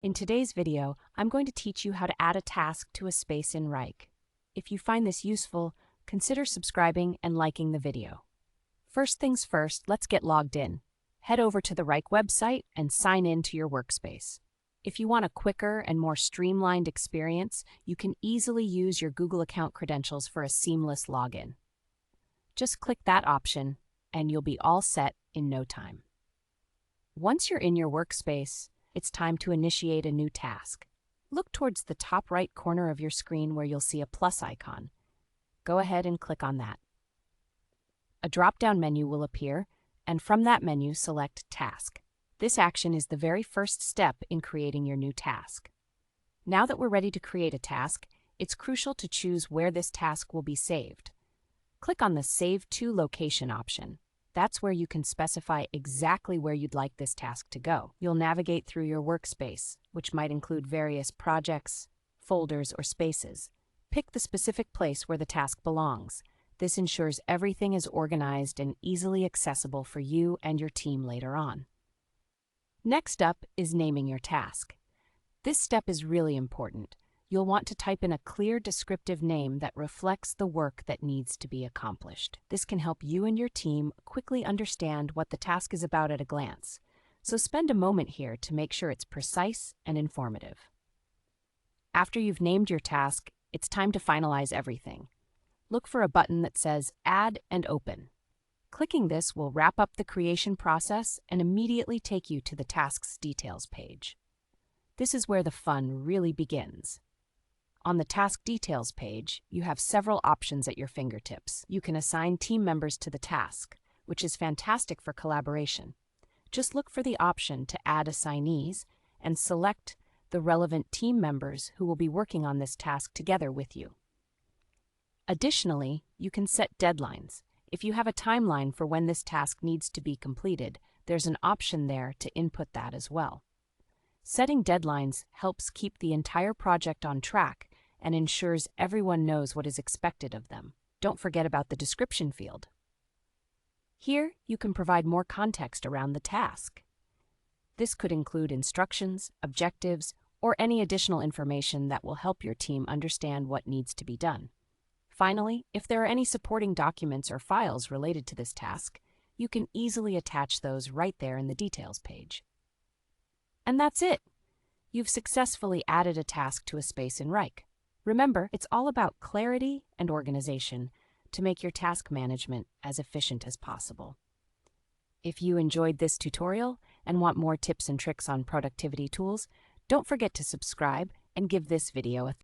In today's video, I'm going to teach you how to add a task to a space in Wrike. If you find this useful, consider subscribing and liking the video. First things first, let's get logged in. Head over to the Wrike website and sign in to your workspace. If you want a quicker and more streamlined experience, you can easily use your Google account credentials for a seamless login. Just click that option, and you'll be all set in no time. Once you're in your workspace, it's time to initiate a new task. Look towards the top right corner of your screen where you'll see a plus icon. Go ahead and click on that. A drop-down menu will appear, and from that menu, select Task. This action is the very first step in creating your new task. Now that we're ready to create a task, it's crucial to choose where this task will be saved. Click on the Save to Location option. That's where you can specify exactly where you'd like this task to go. You'll navigate through your workspace, which might include various projects, folders, or spaces. Pick the specific place where the task belongs. This ensures everything is organized and easily accessible for you and your team later on. Next up is naming your task. This step is really important. You'll want to type in a clear descriptive name that reflects the work that needs to be accomplished. This can help you and your team quickly understand what the task is about at a glance. So spend a moment here to make sure it's precise and informative. After you've named your task, it's time to finalize everything. Look for a button that says Add and Open. Clicking this will wrap up the creation process and immediately take you to the task's details page. This is where the fun really begins. On the Task Details page, you have several options at your fingertips. You can assign team members to the task, which is fantastic for collaboration. Just look for the option to add assignees and select the relevant team members who will be working on this task together with you. Additionally, you can set deadlines. If you have a timeline for when this task needs to be completed, there's an option there to input that as well. Setting deadlines helps keep the entire project on track and ensures everyone knows what is expected of them. Don't forget about the description field. Here, you can provide more context around the task. This could include instructions, objectives, or any additional information that will help your team understand what needs to be done. Finally, if there are any supporting documents or files related to this task, you can easily attach those right there in the details page. And that's it! You've successfully added a task to a space in Wrike. Remember, it's all about clarity and organization to make your task management as efficient as possible. If you enjoyed this tutorial and want more tips and tricks on productivity tools, don't forget to subscribe and give this video a